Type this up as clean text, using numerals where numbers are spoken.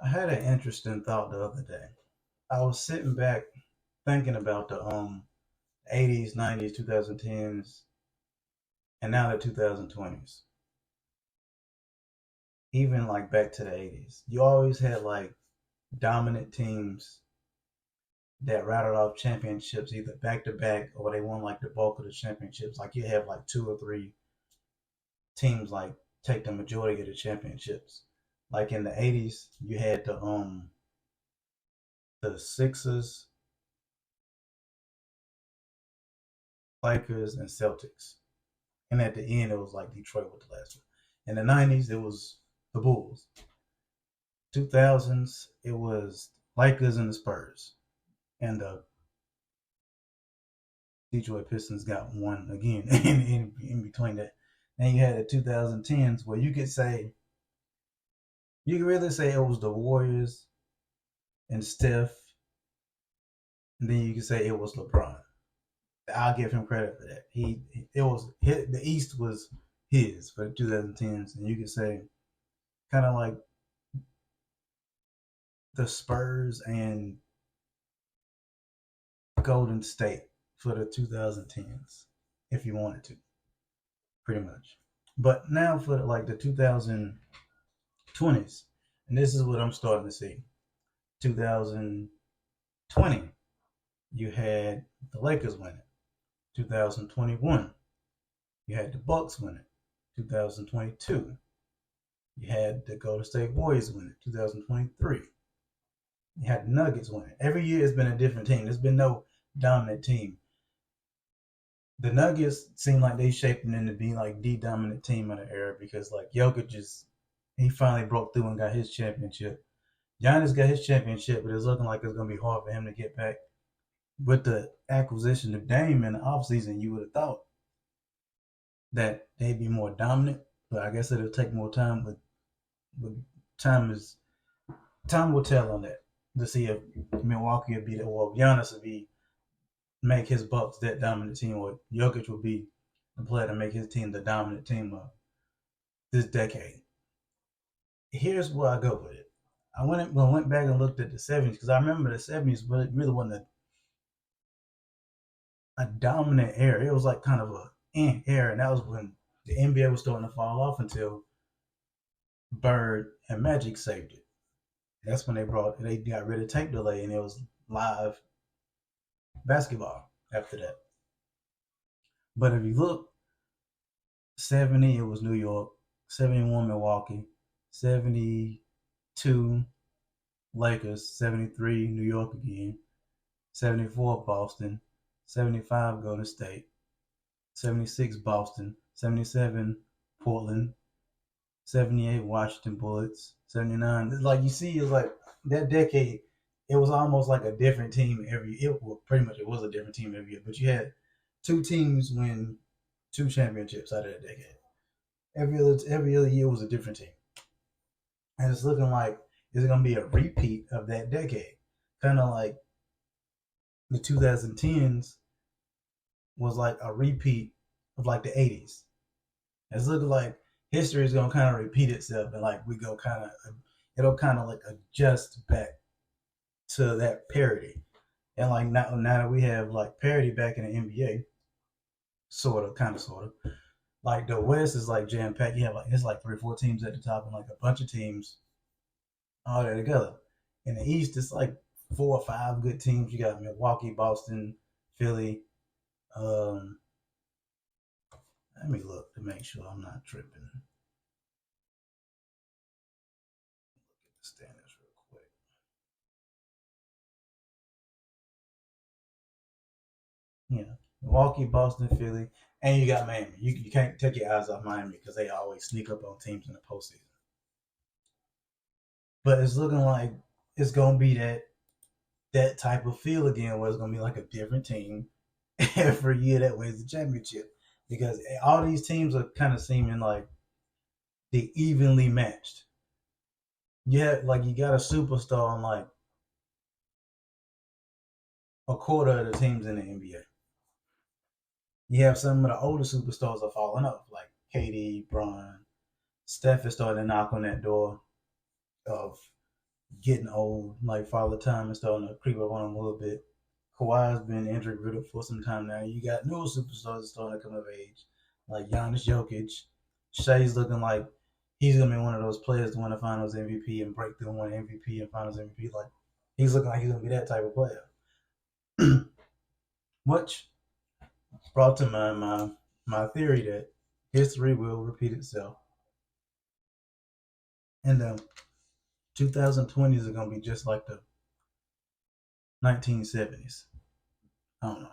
I had an interesting thought the other day. I was sitting back thinking about the 80s, 90s, 2010s, and now the 2020s. Even like back to the 80s. You always had like dominant teams that rattled off championships either back to back or they won like the bulk of the championships. Like you have like two or three teams like take the majority of the championships. Like in the 80s, you had the Sixers, Lakers, and Celtics. And at the end, it was like Detroit with the last one. In the 90s, it was the Bulls. 2000s, it was Lakers and the Spurs. And the Detroit Pistons got one again in between that. Then you had the 2010s where you could really say it was the Warriors and Steph. And then you could say it was LeBron. I'll give him credit for that. The East was his for the 2010s, and you could say kind of like the Spurs and Golden State for the 2010s, if you wanted to, pretty much. But now for like the 2020s, and this is what I'm starting to see. 2020, you had the Lakers winning. 2021, you had the Bucks winning. 2022, you had the Golden State Warriors winning. 2023, you had the Nuggets winning. Every year has been a different team. There's been no dominant team. The Nuggets seem like they shaping into being like the dominant team of the era because like Jokic he finally broke through and got his championship. Giannis got his championship, but it's looking like it's gonna be hard for him to get back. With the acquisition of Dame in the offseason, you would have thought that they'd be more dominant, but I guess it'll take more time. But time is time will tell on that to see if Milwaukee will be the or Giannis will be make his Bucks that dominant team, or Jokic will be the player to make his team the dominant team of this decade. Here's where I go with it. I went back and looked at the 70s because I remember the 70s really wasn't a dominant era. It was like kind of a era, and that was when the NBA was starting to fall off until Bird and Magic saved it. That's when they got rid of tape delay and it was live basketball after that. But if you look, 70 it was New York, 71 Milwaukee, 72 Lakers, 73 New York again, 74 Boston, 75 Golden State, 76 Boston, 77 Portland, 78 Washington Bullets, 79. Like you see, it's like that decade. It was almost like a different team every. Pretty much it was a different team every year. But you had two teams win two championships out of that decade. Every other year was a different team, and it's looking like it's going to be a repeat of that decade. Kind of like the 2010s was like a repeat of like the 80s. It's looking like history is gonna kind of repeat itself, and like we go kind of, it'll kind of like adjust back to that parity. And like now that we have like parity back in the NBA, sort of, like the West is like jam packed. You have like it's like three or four teams at the top, and like a bunch of teams all there together. In the East, it's like four or five good teams. You got Milwaukee, Boston, Philly. Um, Let me look to make sure I'm not tripping. Look at the standings real quick. Yeah, Milwaukee, Boston, Philly, and you got Miami. You can't take your eyes off Miami because they always sneak up on teams in the postseason. But it's looking like it's gonna be that type of feel again, where it's gonna be like a different team every year that wins the championship because all these teams are kind of seeming like they evenly matched. You got a superstar on like a quarter of the teams in the NBA. You have some of the older superstars are falling off, like KD, Bron, Steph is starting to knock on that door of getting old, like Father Time is starting to creep up on him a little bit. Kawhi's been injured riddled for some time now. You got new superstars starting to come of age, like Giannis Jokic. Shai's looking like he's gonna be one of those players to win a Finals MVP and break through and win MVP and Finals MVP. Like he's looking like he's gonna be that type of player. Which brought to mind my theory that history will repeat itself, and the 2020s are gonna be just like the 1970s. I don't know.